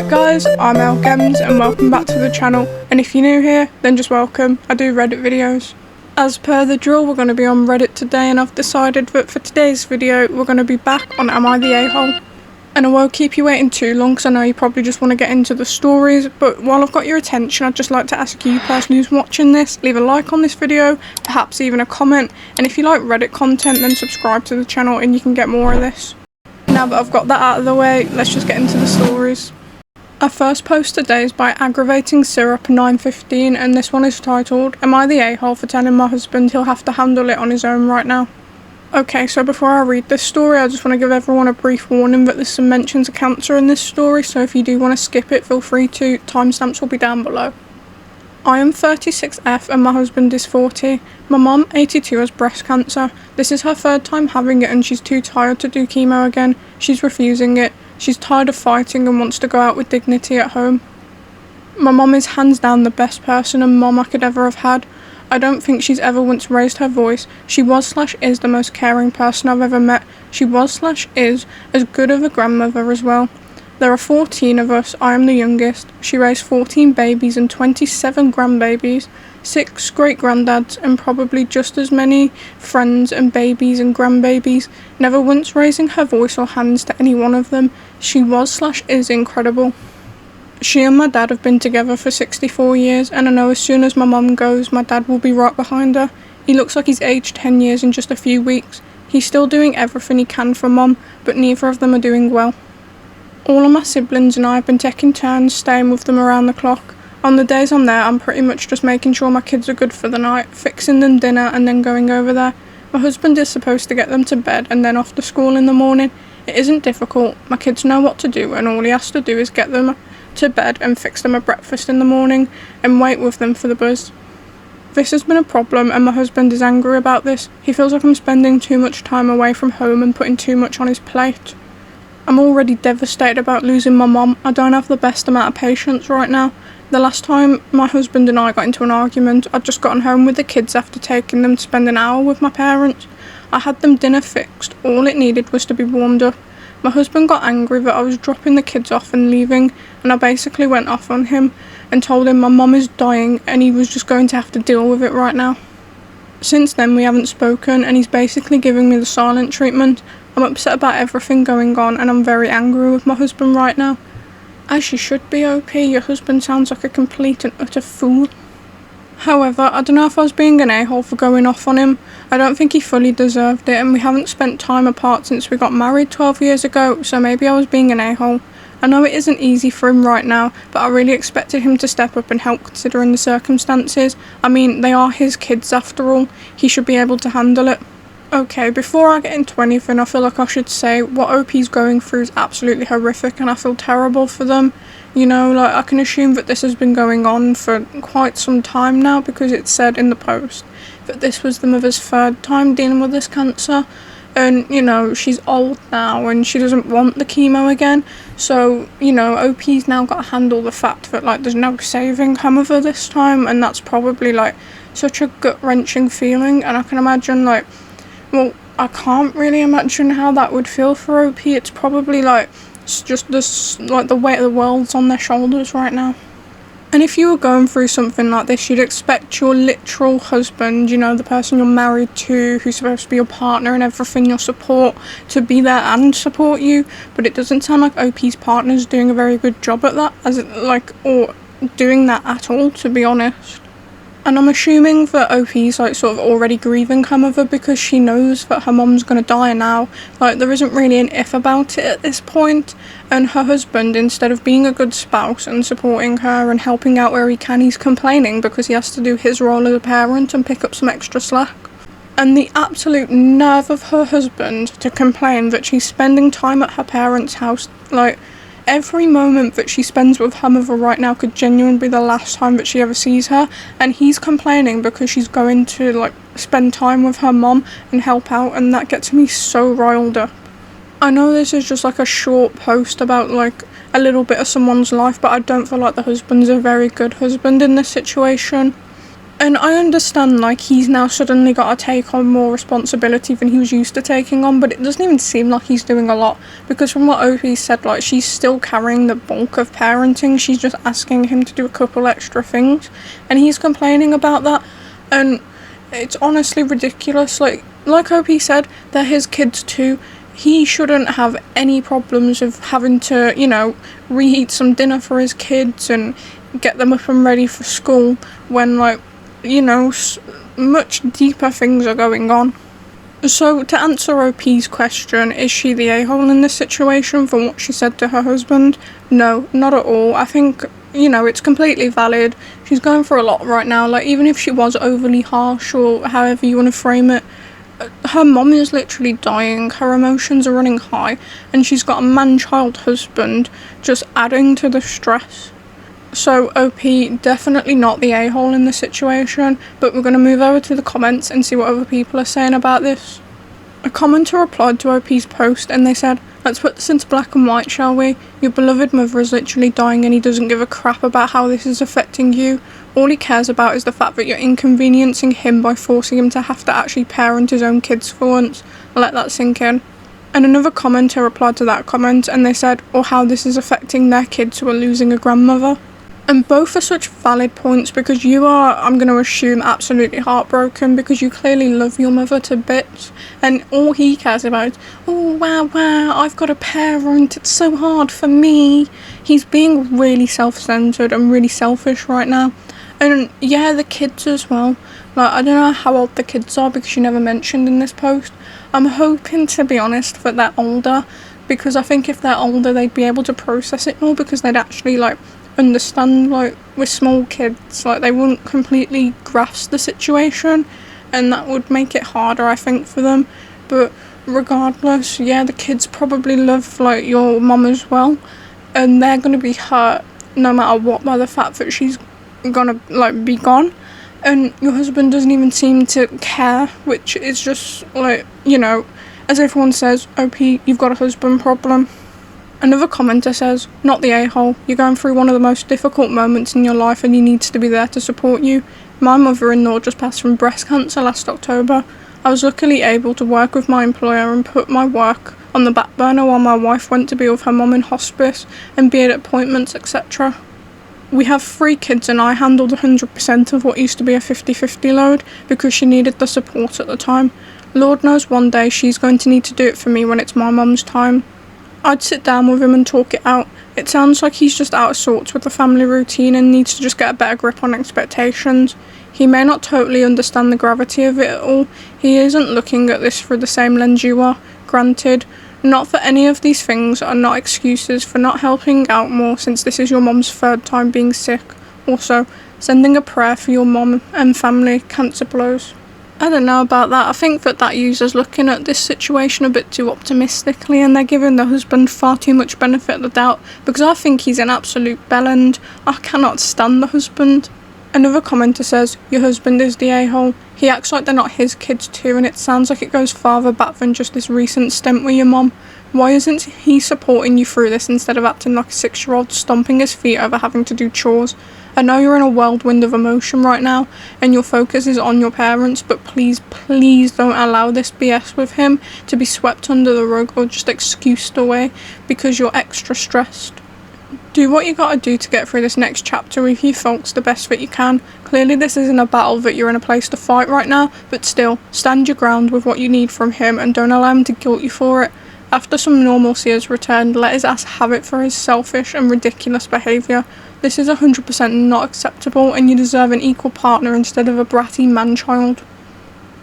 Alright guys, I'm Ellgemms and welcome back to the channel, and if you're new here, then just welcome. I do Reddit videos. As per the drill, we're going to be on Reddit today, and I've decided that for today's video, we're going to be back on Am I the A-hole? And I won't keep you waiting too long because I know you probably just want to get into the stories, but while I've got your attention, I'd just like to ask you person who's watching this, leave a like on this video, perhaps even a comment, and if you like Reddit content then subscribe to the channel and you can get more of this. Now that I've got that out of the way, let's just get into the stories. Our first post today is by Aggravating Syrup 915, and this one is titled, Am I the A-hole for telling my husband he'll have to handle it on his own right now? Okay, so before I read this story, I just want to give everyone a brief warning that there's some mentions of cancer in this story, so if you do want to skip it, feel free to. Timestamps will be down below. I am 36F and my husband is 40. My mum, 82, has breast cancer. This is her third time having it and she's too tired to do chemo again. She's refusing it. She's tired of fighting and wants to go out with dignity at home. My mum is hands down the best person and mum I could ever have had. I don't think she's ever once raised her voice. She was/is the most caring person I've ever met. She was/is as good of a grandmother as well. There are 14 of us, I am the youngest. She raised 14 babies and 27 grandbabies, 6 great-granddads and probably just as many friends and babies and grandbabies, never once raising her voice or hands to any one of them. She was/is incredible. She and my dad have been together for 64 years, and I know as soon as my mum goes, my dad will be right behind her. He looks like he's aged 10 years in just a few weeks. He's still doing everything he can for mum, but neither of them are doing well. All of my siblings and I have been taking turns staying with them around the clock. On the days I'm there, I'm pretty much just making sure my kids are good for the night, fixing them dinner and then going over there. My husband is supposed to get them to bed and then off to school in the morning. It isn't difficult, my kids know what to do and all he has to do is get them to bed and fix them a breakfast in the morning and wait with them for the buzz. This has been a problem and my husband is angry about this. He feels like I'm spending too much time away from home and putting too much on his plate. I'm already devastated about losing my mum. I don't have the best amount of patience right now. The last time my husband and I got into an argument, I'd just gotten home with the kids after taking them to spend an hour with my parents. I had them dinner fixed, all it needed was to be warmed up. My husband got angry that I was dropping the kids off and leaving, and I basically went off on him and told him my mum is dying and he was just going to have to deal with it right now. Since then we haven't spoken and he's basically giving me the silent treatment. I'm upset about everything going on and I'm very angry with my husband right now. As you should be, OP, your husband sounds like a complete and utter fool. However, I don't know if I was being an a-hole for going off on him. I don't think he fully deserved it and we haven't spent time apart since we got married 12 years ago, so maybe I was being an a-hole. I know it isn't easy for him right now, but I really expected him to step up and help considering the circumstances. I mean, they are his kids after all. He should be able to handle it. Okay, before I get into anything, I feel like I should say what OP's going through is absolutely horrific and I feel terrible for them. You know, like I can assume that this has been going on for quite some time now because it said in the post that this was the mother's third time dealing with this cancer. And, you know, she's old now and she doesn't want the chemo again. So, you know, OP's now got to handle the fact that, like, there's no saving her mother this time. And that's probably, like, such a gut-wrenching feeling. And I can imagine, like, well, I can't really imagine how that would feel for OP. It's probably, like, it's just this, like, the weight of the world's on their shoulders right now. And if you were going through something like this, you'd expect your literal husband, you know, the person you're married to, who's supposed to be your partner and everything, your support, to be there and support you. But it doesn't sound like OP's partner's doing a very good job at that, or doing that at all, to be honest. And I'm assuming that OP's like sort of already grieving her mother because she knows that her mum's gonna die now. Like there isn't really an if about it at this point. And her husband, instead of being a good spouse and supporting her and helping out where he can, he's complaining because he has to do his role as a parent and pick up some extra slack. And the absolute nerve of her husband to complain that she's spending time at her parents' house, like every moment that she spends with her mother right now could genuinely be the last time that she ever sees her, and he's complaining because she's going to like spend time with her mom and help out, and that gets me so riled up. I know this is just like a short post about like a little bit of someone's life, but I don't feel like the husband's a very good husband in this situation. And I understand, like, he's now suddenly got to take on more responsibility than he was used to taking on, but it doesn't even seem like he's doing a lot, because from what OP said, like, she's still carrying the bulk of parenting. She's just asking him to do a couple extra things, and he's complaining about that, and it's honestly ridiculous. Like OP said, they're his kids too. He shouldn't have any problems of having to, you know, reheat some dinner for his kids and get them up and ready for school when, like, you know, much deeper things are going on. So, to answer OP's question, is she the a-hole in this situation from what she said to her husband? No, not at all. I think, you know, it's completely valid. She's going through a lot right now. Like, even if she was overly harsh or however you want to frame it, her mom is literally dying, her emotions are running high, and she's got a man-child husband just adding to the stress. So OP, definitely not the a-hole in this situation, but we're going to move over to the comments and see what other people are saying about this. A commenter replied to OP's post and they said, "Let's put this into black and white, shall we? Your beloved mother is literally dying and he doesn't give a crap about how this is affecting you. All he cares about is the fact that you're inconveniencing him by forcing him to have to actually parent his own kids for once. Let that sink in." And another commenter replied to that comment and they said, or how this is affecting their kids who are losing a grandmother. And both are such valid points, because you are, I'm going to assume, absolutely heartbroken because you clearly love your mother to bits, and all he cares about is, oh wow, I've got a parent, it's so hard for me. He's being really self-centered and really selfish right now. And yeah, the kids as well. Like, I don't know how old the kids are because you never mentioned in this post. I'm hoping, to be honest, that they're older, because I think if they're older they'd be able to process it more, because they'd actually, like, understand, like, with small kids, like, they wouldn't completely grasp the situation, and that would make it harder, I think, for them. But regardless, yeah, the kids probably love, like, your mum as well, and they're gonna be hurt no matter what by the fact that she's gonna, like, be gone, and your husband doesn't even seem to care, which is just, like, you know, as everyone says, OP, you've got a husband problem. Another commenter says, "Not the a-hole. You're going through one of the most difficult moments in your life and he needs to be there to support you. My mother-in-law just passed from breast cancer last October. I was luckily able to work with my employer and put my work on the back burner while my wife went to be with her mum in hospice and be at appointments, etc. We have 3 kids and I handled 100% of what used to be a 50-50 load because she needed the support at the time. Lord knows one day she's going to need to do it for me when it's my mum's time." I'd sit down with him and talk it out. It sounds like he's just out of sorts with the family routine and needs to just get a better grip on expectations. He may not totally understand the gravity of it at all. He isn't looking at this through the same lens you are. Granted, not that any of these things are not excuses for not helping out more, since this is your mum's 3rd time being sick. Also, sending a prayer for your mum and family. Cancer blows. I don't know about that. I think that user's looking at this situation a bit too optimistically, and they're giving the husband far too much benefit of the doubt, because I think he's an absolute bellend. I cannot stand the husband. Another commenter says, "Your husband is the a-hole. He acts like they're not his kids too, and it sounds like it goes farther back than just this recent stint with your mum. Why isn't he supporting you through this instead of acting like a 6-year-old stomping his feet over having to do chores? I know you're in a whirlwind of emotion right now and your focus is on your parents, but please don't allow this BS with him to be swept under the rug or just excused away because you're extra stressed. Do what you gotta do to get through this next chapter with you folks the best that you can. Clearly this isn't a battle that you're in a place to fight right now, but still, stand your ground with what you need from him and don't allow him to guilt you for it. After some normalcy has returned, let his ass have it for his selfish and ridiculous behaviour. This is 100% not acceptable and you deserve an equal partner instead of a bratty man-child."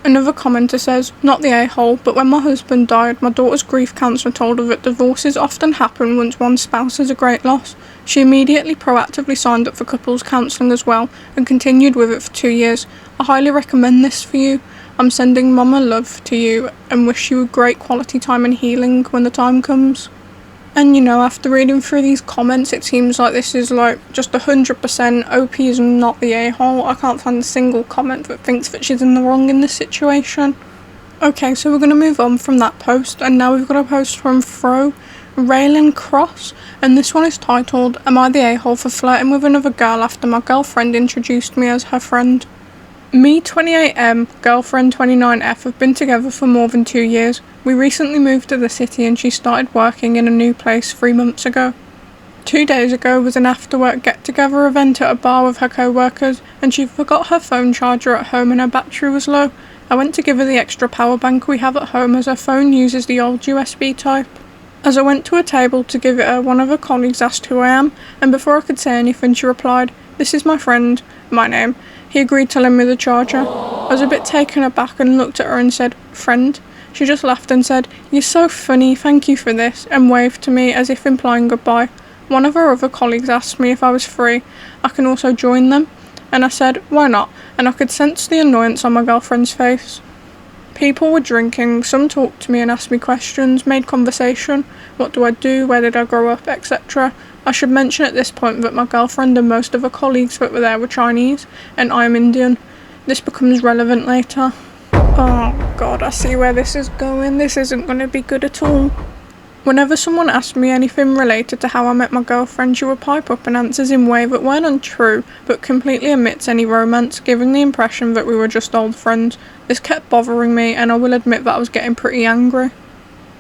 Another commenter says, "Not the a-hole, but when my husband died, my daughter's grief counsellor told her that divorces often happen once one spouse has a great loss. She immediately proactively signed up for couples counselling as well and continued with it for 2 years. I highly recommend this for you. I'm sending mama love to you and wish you a great quality time and healing when the time comes." And you know, after reading through these comments, it seems like this is like just 100% OP is not the a-hole. I can't find a single comment that thinks that she's in the wrong in this situation. Okay, so we're going to move on from that post, and now we've got a post from Raylan Cross, and this one is titled, "Am I the a-hole for flirting with another girl after my girlfriend introduced me as her friend?" Me 28M, girlfriend 29F have been together for more than 2 years. We recently moved to the city and she started working in a new place 3 months ago. 2 days ago was an after-work get-together event at a bar with her co-workers, and she forgot her phone charger at home and her battery was low. I went to give her the extra power bank we have at home as her phone uses the old USB type. As I went to a table to give it her, one of her colleagues asked who I am, and before I could say anything she replied, "This is my friend, my name." He agreed to lend me the charger. I was a bit taken aback and looked at her and said, "Friend?" She just laughed and said, "You're so funny, thank you for this," and waved to me as if implying goodbye. One of her other colleagues asked me if I was free. I can also join them, and I said, "Why not?" and I could sense the annoyance on my girlfriend's face. People were drinking, some talked to me and asked me questions, made conversation. What do I do, where did I grow up, etc. I should mention at this point that my girlfriend and most of her colleagues that were there were Chinese, and I am Indian. This becomes relevant later. Oh god, I see where this is going. This isn't going to be good at all. Whenever someone asked me anything related to how I met my girlfriend, she would pipe up and answers in ways that weren't untrue, but completely omits any romance, giving the impression that we were just old friends. This kept bothering me, and I will admit that I was getting pretty angry.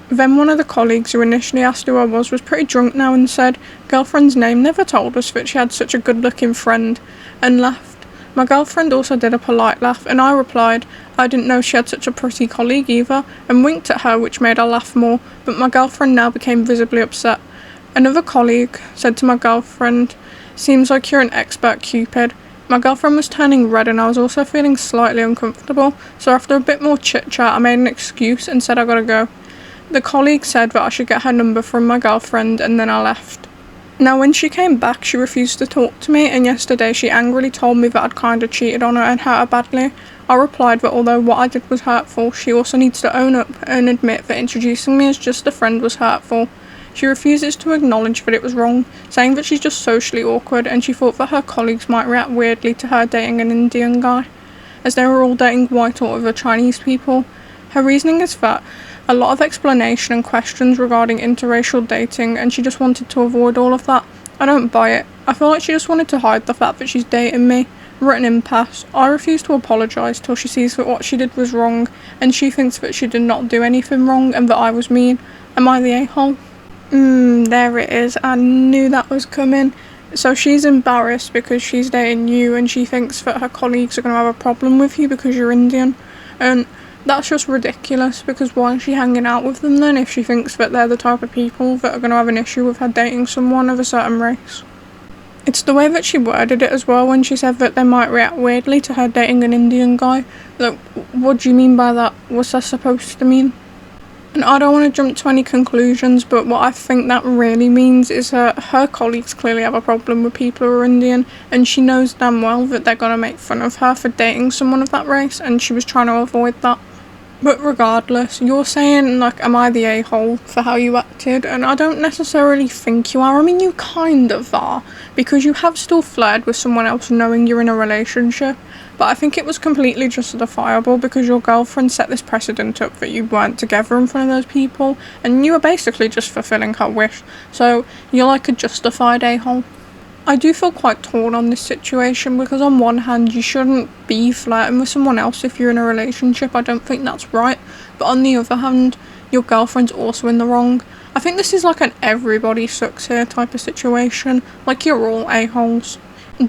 Then one of the colleagues who initially asked who I was pretty drunk now and said, "Girlfriend's name never told us that she had such a good-looking friend," and laughed. My girlfriend also did a polite laugh, and I replied, "I didn't know she had such a pretty colleague either," and winked at her, which made her laugh more, but my girlfriend now became visibly upset. Another colleague said to my girlfriend, "Seems like you're an expert Cupid." My girlfriend was turning red and I was also feeling slightly uncomfortable, so after a bit more chit-chat I made an excuse and said I gotta go. The colleague said that I should get her number from my girlfriend, and then I left. Now when she came back she refused to talk to me, and yesterday she angrily told me that I'd kinda cheated on her and hurt her badly. I replied that although what I did was hurtful, she also needs to own up and admit that introducing me as just a friend was hurtful. She refuses to acknowledge that it was wrong, saying that she's just socially awkward and she thought that her colleagues might react weirdly to her dating an Indian guy, as they were all dating white or other Chinese people. Her reasoning is that a lot of explanation and questions regarding interracial dating, and she just wanted to avoid all of that. I don't buy it. I feel like she just wanted to hide the fact that she's dating me. We're at an impasse. I refuse to apologise till she sees that what she did was wrong, and she thinks that she did not do anything wrong and that I was mean. Am I the a-hole? There it is. I knew that was coming. So she's embarrassed because she's dating you, and she thinks that her colleagues are going to have a problem with you because you're Indian. And that's just ridiculous, because why is she hanging out with them then if she thinks that they're the type of people that are going to have an issue with her dating someone of a certain race? It's the way that she worded it as well when she said that they might react weirdly to her dating an Indian guy. Like, what do you mean by that? What's that supposed to mean? And I don't want to jump to any conclusions, but what I think that really means is that her colleagues clearly have a problem with people who are Indian, and she knows damn well that they're going to make fun of her for dating someone of that race, and she was trying to avoid that. But regardless, you're saying, like, am I the a-hole for how you acted? And I don't necessarily think you are. I mean, you kind of are, because you have still flirted with someone else knowing you're in a relationship. But I think it was completely justifiable because your girlfriend set this precedent up that you weren't together in front of those people, and you were basically just fulfilling her wish. So you're like a justified a-hole. I do feel quite torn on this situation, because on one hand you shouldn't be flirting with someone else if you're in a relationship. I don't think that's right. But on the other hand, your girlfriend's also in the wrong. I think this is like an everybody sucks here type of situation. Like, you're all a-holes.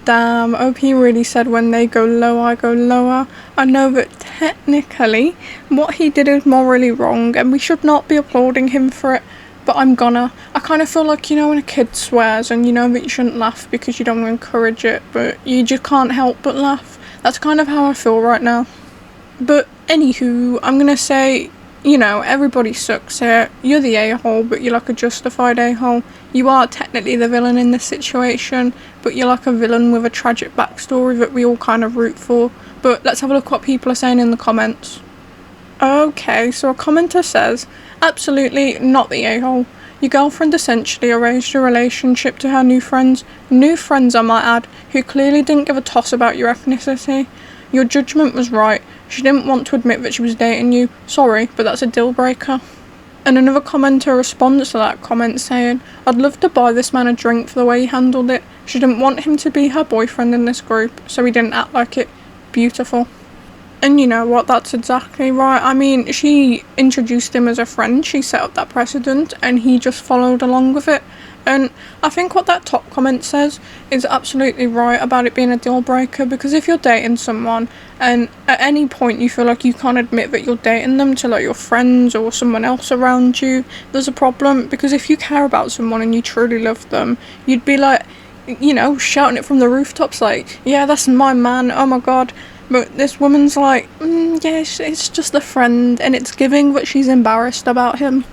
Damn, OP really said when they go low, I go lower. I know that technically what he did is morally wrong and we should not be applauding him for it, but I'm gonna. I kind of feel like, you know, when a kid swears and you know that you shouldn't laugh because you don't want to encourage it, but you just can't help but laugh. That's kind of how I feel right now. But anywho, I'm gonna say, you know, everybody sucks here. You're the a-hole, but you're like a justified a-hole. You are technically the villain in this situation, but you're like a villain with a tragic backstory that we all kind of root for. But let's have a look what people are saying in the comments. Okay, so a commenter says, absolutely not the a-hole. Your girlfriend essentially erased your relationship to her new friends, I might add, who clearly didn't give a toss about your ethnicity. Your judgment was right. She didn't want to admit that she was dating you. Sorry, but that's a deal breaker. And another commenter responds to that comment saying, I'd love to buy this man a drink for the way he handled it. She didn't want him to be her boyfriend in this group, so he didn't act like it. beautiful. And you know what, that's exactly right. I mean, she introduced him as a friend, she set up that precedent, and he just followed along with it. And I think what that top comment says is absolutely right about it being a deal breaker, because if you're dating someone and at any point you feel like you can't admit that you're dating them to like your friends or someone else around you, there's a problem. Because if you care about someone and you truly love them, you'd be like, you know, shouting it from the rooftops like, yeah, that's my man, oh my god. But this woman's like, yeah, it's just a friend, and it's giving that she's embarrassed about him.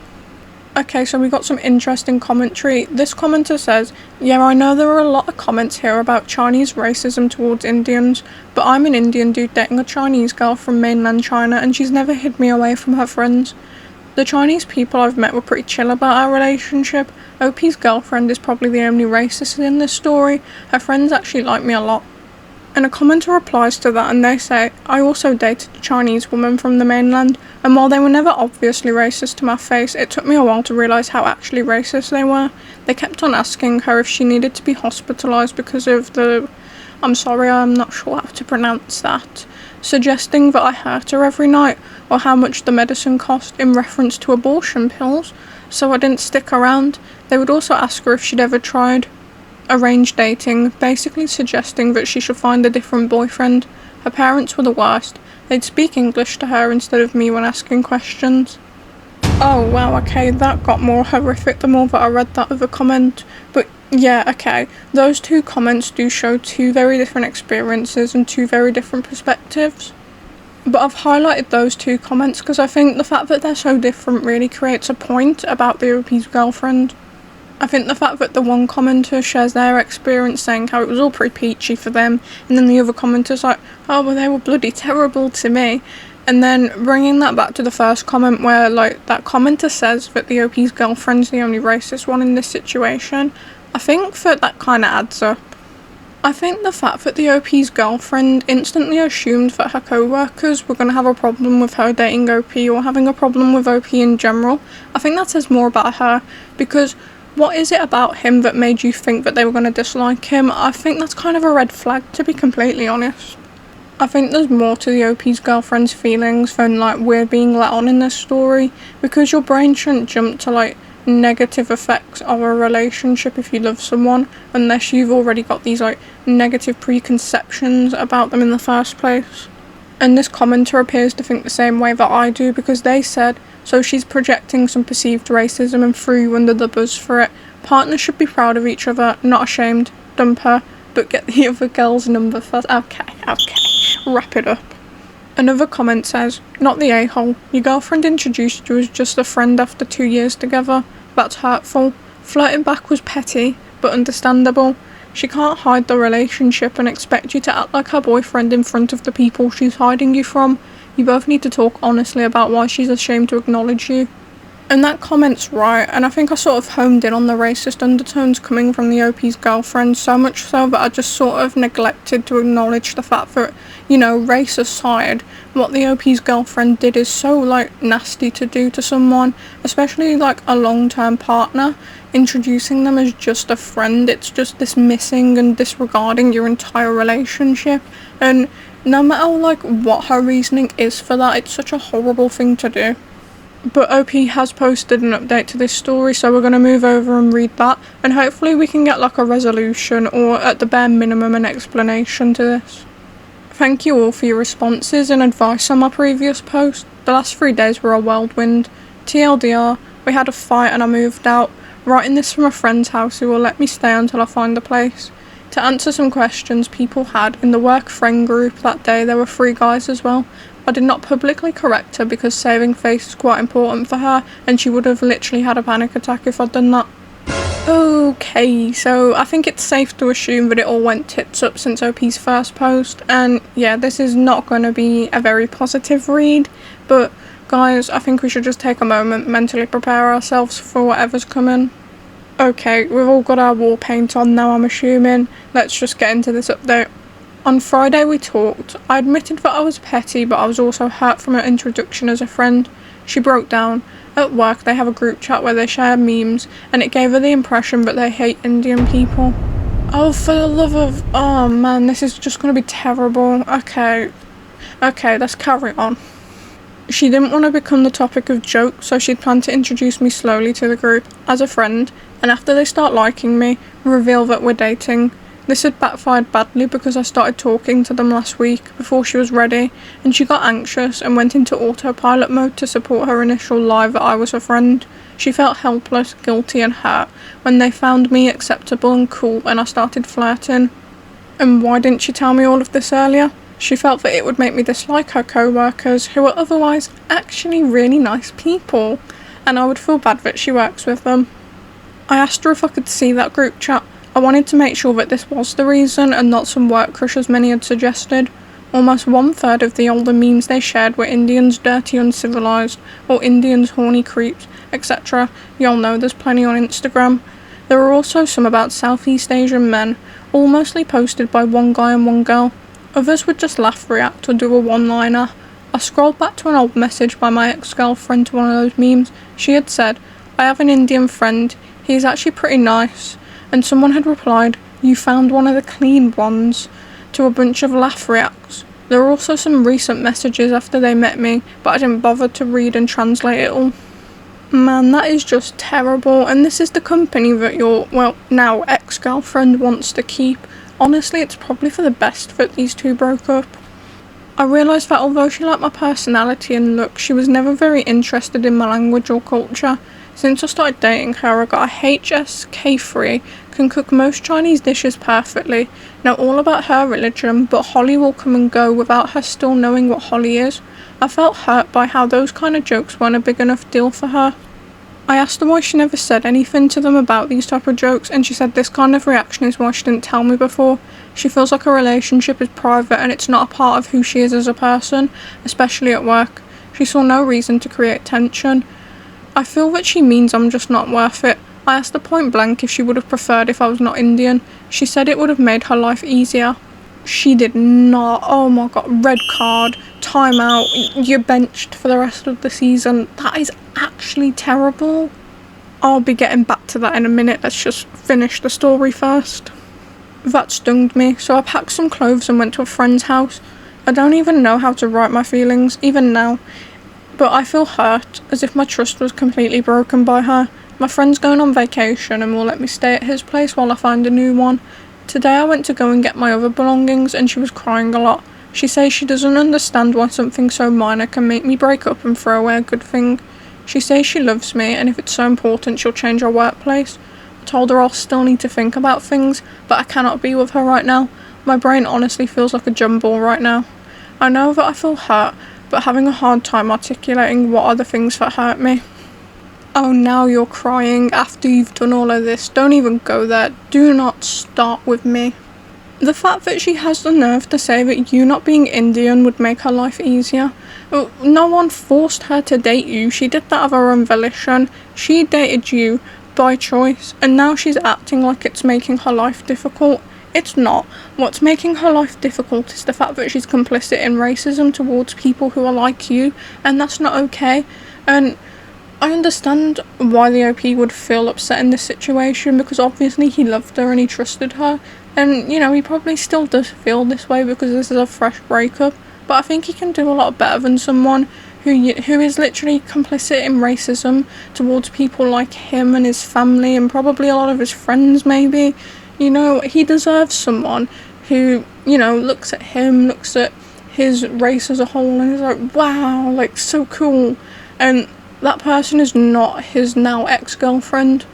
Okay, so we got some interesting commentary. This commenter says, yeah, I know there are a lot of comments here about Chinese racism towards Indians, but I'm an Indian dude dating a Chinese girl from mainland China, and she's never hid me away from her friends. The Chinese people I've met were pretty chill about our relationship. OP's girlfriend is probably the only racist in this story. Her friends actually like me a lot. And a commenter replies to that and they say, I also dated a Chinese woman from the mainland, and while they were never obviously racist to my face, it took me a while to realise how actually racist they were. They kept on asking her if she needed to be hospitalised because of I'm sorry, I'm not sure how to pronounce that, suggesting that I hurt her every night, or how much the medicine cost in reference to abortion pills, so I didn't stick around. They would also ask her if she'd ever tried arranged dating, basically suggesting that she should find a different boyfriend. Her parents were the worst. They'd speak English to her instead of me when asking questions. Oh wow, okay, that got more horrific the more that I read that other comment. But yeah, okay, those two comments do show two very different experiences and two very different perspectives. But I've highlighted those two comments because I think the fact that they're so different really creates a point about the OP's girlfriend. I think the fact that the one commenter shares their experience saying how it was all pretty peachy for them, and then the other commenter's like, oh well, they were bloody terrible to me, and then bringing that back to the first comment where like that commenter says that the OP's girlfriend's the only racist one in this situation, I think that kind of adds up. I think the fact that the OP's girlfriend instantly assumed that her co-workers were going to have a problem with her dating OP or having a problem with OP in general, I think that says more about her, because what is it about him that made you think that they were going to dislike him? I think that's kind of a red flag, to be completely honest. I think there's more to the OP's girlfriend's feelings than like we're being let on in this story, because your brain shouldn't jump to like negative effects of a relationship if you love someone unless you've already got these like negative preconceptions about them in the first place. And this commenter appears to think the same way that I do, because they said, so she's projecting some perceived racism and threw you under the bus for it. Partners should be proud of each other, not ashamed. Dump her, but get the other girl's number first. Okay, wrap it up. Another comment says, not the a-hole. Your girlfriend introduced you as just a friend after 2 years together. That's hurtful. Flirting back was petty, but understandable. She can't hide the relationship and expect you to act like her boyfriend in front of the people she's hiding you from. You both need to talk honestly about why she's ashamed to acknowledge you. And that comment's right, and I think I sort of homed in on the racist undertones coming from the OP's girlfriend, so much so that I just sort of neglected to acknowledge the fact that, you know, race aside, what the OP's girlfriend did is so, like, nasty to do to someone, especially, like, a long-term partner. Introducing them as just a friend, it's just dismissing and disregarding your entire relationship, and no matter, like, what her reasoning is for that, it's such a horrible thing to do. But OP has posted an update to this story, so we're going to move over and read that, and hopefully we can get like a resolution, or at the bare minimum an explanation to this. Thank you all for your responses and advice on my previous post. The last 3 days were a whirlwind. TLDR, we had a fight and I moved out, writing this from a friend's house who will let me stay until I find a place. To answer some questions people had in the work friend group that day, there were 3 guys as well. I did not publicly correct her because saving face is quite important for her, and she would have literally had a panic attack if I'd done that. Okay, so I think it's safe to assume that it all went tits up since OP's first post, and yeah, this is not going to be a very positive read, but guys, I think we should just take a moment, mentally prepare ourselves for whatever's coming. Okay, we've all got our war paint on now, I'm assuming. Let's just get into this update. On Friday we talked. I admitted that I was petty, but I was also hurt from her introduction as a friend. She broke down. At work they have a group chat where they share memes, and it gave her the impression that they hate Indian people. Oh, for the love of... Oh man, this is just gonna be terrible. Okay, let's carry on. She didn't want to become the topic of joke, so she'd planned to introduce me slowly to the group as a friend, and after they start liking me, reveal that we're dating. This had backfired badly because I started talking to them last week before she was ready, and she got anxious and went into autopilot mode to support her initial lie that I was her friend. She felt helpless, guilty and hurt when they found me acceptable and cool and I started flirting. And why didn't she tell me all of this earlier? She felt that it would make me dislike her co-workers, who are otherwise actually really nice people, and I would feel bad that she works with them. I asked her if I could see that group chat. I wanted to make sure that this was the reason and not some work crush as many had suggested. Almost 1/3 of the older memes they shared were Indians dirty uncivilized, or Indians horny creeps, etc. Y'all know there's plenty on Instagram. There were also some about Southeast Asian men, all mostly posted by one guy and one girl. Others would just laugh, react, or do a one-liner. I scrolled back to an old message by my ex-girlfriend to one of those memes. She had said, "I have an Indian friend, he's actually pretty nice." And someone had replied, "You found one of the clean ones," to a bunch of laugh reacts. There were also some recent messages after they met me, but I didn't bother to read and translate it all. Man, that is just terrible, and this is the company that your, well, now ex-girlfriend wants to keep. Honestly, it's probably for the best that these two broke up. I realised that although she liked my personality and look, she was never very interested in my language or culture. Since I started dating her, I got a HSK3, can cook most Chinese dishes perfectly, know all about her religion, but Holly will come and go without her still knowing what Holly is. I felt hurt by how those kind of jokes weren't a big enough deal for her. I asked her why she never said anything to them about these type of jokes, and she said this kind of reaction is why she didn't tell me before. She feels like a relationship is private and it's not a part of who she is as a person, especially at work. She saw no reason to create tension. I feel that she means I'm just not worth it. I asked her point blank if she would have preferred if I was not Indian. She said it would have made her life easier. She did not. Oh my god, red card, timeout, you're benched for the rest of the season. That is actually terrible. I'll be getting back to that in a minute, let's just finish the story first. That stung me, so I packed some clothes and went to a friend's house. I don't even know how to write my feelings, even now. But I feel hurt, as if my trust was completely broken by her. My friend's going on vacation and will let me stay at his place while I find a new one. Today I went to go and get my other belongings and she was crying a lot. She says she doesn't understand why something so minor can make me break up and throw away a good thing. She says she loves me and if it's so important she'll change our workplace. I told her I'll still need to think about things, but I cannot be with her right now. My brain honestly feels like a jumble right now. I know that I feel hurt, but having a hard time articulating what are the things that hurt me. Oh, now you're crying after you've done all of this. Don't even go there. Do not start with me. The fact that she has the nerve to say that you not being Indian would make her life easier. No one forced her to date you. She did that of her own volition. She dated you by choice, and now she's acting like it's making her life difficult. It's not. What's making her life difficult is the fact that she's complicit in racism towards people who are like you, and that's not okay. And I understand why the OP would feel upset in this situation, because obviously he loved her and he trusted her, and you know, he probably still does feel this way because this is a fresh breakup, but I think he can do a lot better than someone who is literally complicit in racism towards people like him and his family and probably a lot of his friends maybe. You know, he deserves someone who, you know, looks at him, looks at his race as a whole and is like, wow, like so cool, and that person is not his now ex-girlfriend.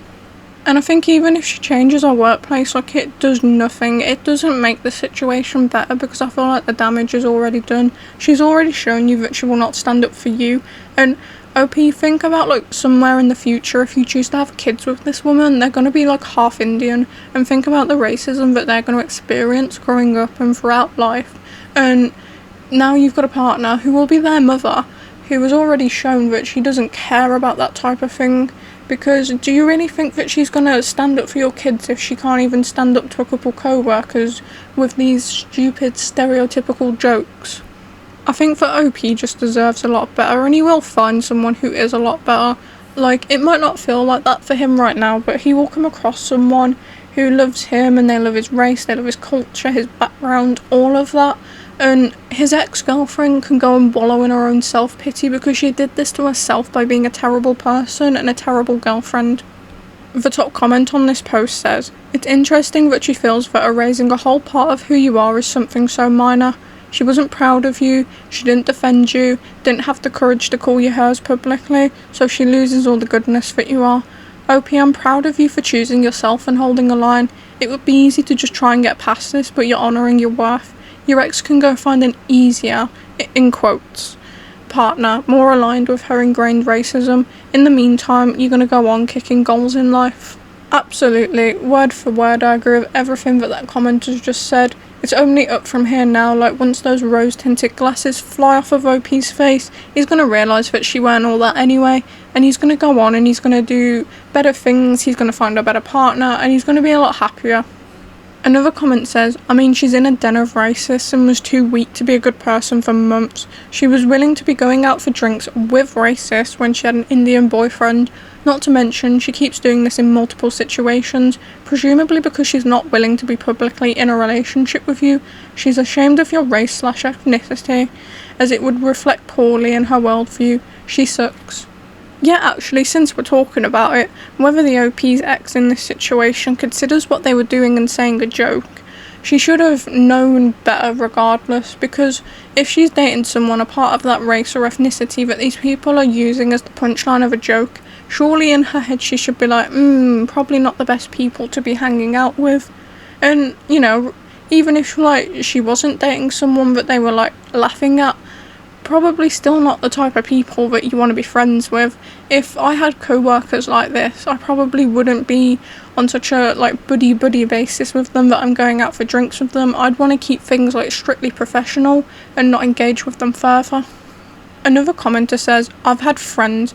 And I think even if she changes our workplace, like, it does nothing. It doesn't make the situation better because I feel like the damage is already done. She's already shown you that she will not stand up for you. And OP, think about, like, somewhere in the future, if you choose to have kids with this woman, they're going to be, like, half Indian. And think about the racism that they're going to experience growing up and throughout life. And now you've got a partner who will be their mother, who has already shown that she doesn't care about that type of thing. Because do you really think that she's going to stand up for your kids if she can't even stand up to a couple co-workers with these stupid stereotypical jokes? I think that OP just deserves a lot better, and he will find someone who is a lot better. Like, it might not feel like that for him right now, but he will come across someone who loves him and they love his race, they love his culture, his background, all of that. And his ex-girlfriend can go and wallow in her own self-pity because she did this to herself by being a terrible person and a terrible girlfriend. The top comment on this post says, "It's interesting that she feels that erasing a whole part of who you are is something so minor. She wasn't proud of you, she didn't defend you, didn't have the courage to call you hers publicly, so she loses all the goodness that you are. OP, I'm proud of you for choosing yourself and holding a line. It would be easy to just try and get past this, but you're honouring your worth. Your ex can go find an easier, in quotes, partner, more aligned with her ingrained racism. In the meantime, you're going to go on kicking goals in life." Absolutely, word for word, I agree with everything that commenter's just said. It's only up from here now. Like, once those rose-tinted glasses fly off of OP's face, he's going to realise that she weren't all that anyway, and he's going to go on and he's going to do better things, he's going to find a better partner, and he's going to be a lot happier. Another comment says, "I mean, she's in a den of racists and was too weak to be a good person for months. She was willing to be going out for drinks with racists when she had an Indian boyfriend. Not to mention, she keeps doing this in multiple situations, presumably because she's not willing to be publicly in a relationship with you. She's ashamed of your race/ethnicity, as it would reflect poorly in her worldview. She sucks." Yeah, actually, since we're talking about it, whether the OP's ex in this situation considers what they were doing and saying a joke, she should have known better regardless, because if she's dating someone a part of that race or ethnicity that these people are using as the punchline of a joke, surely in her head she should be like, probably not the best people to be hanging out with. And, you know, even if she wasn't dating someone that they were laughing at, probably still not the type of people that you want to be friends with. If I had co-workers like this, I probably wouldn't be on such a buddy basis with them that I'm going out for drinks with them. I'd want to keep things strictly professional and not engage with them further. Another commenter says, "I've had friends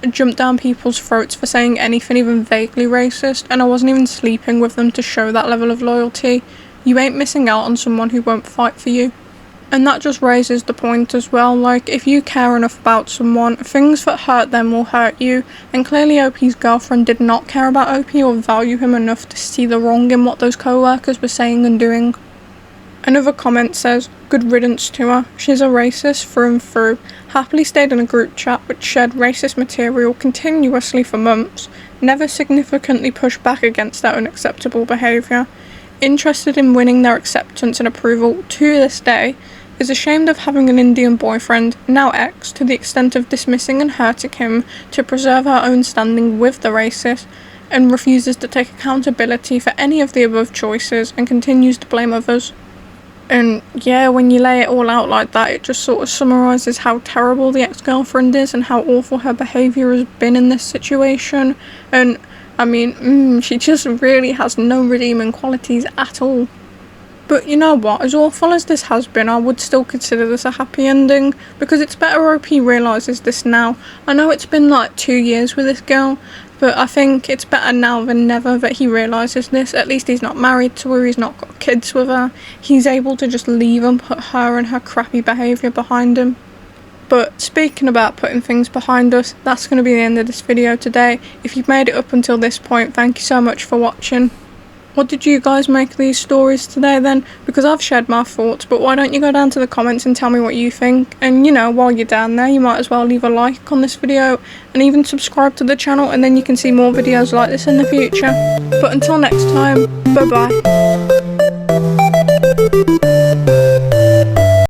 jump down people's throats for saying anything even vaguely racist, and I wasn't even sleeping with them to show that level of loyalty. You ain't missing out on someone who won't fight for you." And that just raises the point as well, if you care enough about someone, things that hurt them will hurt you, and clearly OP's girlfriend did not care about OP or value him enough to see the wrong in what those co-workers were saying and doing. Another comment says, "Good riddance to her. She's a racist through and through. Happily stayed in a group chat which shared racist material continuously for months, never significantly pushed back against their unacceptable behaviour. Interested in winning their acceptance and approval to this day, is ashamed of having an Indian boyfriend, now ex, to the extent of dismissing and hurting him to preserve her own standing with the racist, and refuses to take accountability for any of the above choices and continues to blame others." And yeah, when you lay it all out like that, it just sort of summarises how terrible the ex-girlfriend is and how awful her behaviour has been in this situation. And I mean, she just really has no redeeming qualities at all. But you know what, as awful as this has been, I would still consider this a happy ending, because it's better OP realises this now. I know it's been 2 years with this girl, but I think it's better now than never that he realises this. At least he's not married to her, he's not got kids with her, he's able to just leave and put her and her crappy behaviour behind him. But speaking about putting things behind us, that's going to be the end of this video today. If you've made it up until this point, thank you so much for watching. What did you guys make of these stories today then? Because I've shared my thoughts, but why don't you go down to the comments and tell me what you think? And while you're down there, you might as well leave a like on this video and even subscribe to the channel, and then you can see more videos like this in the future. But until next time, bye bye.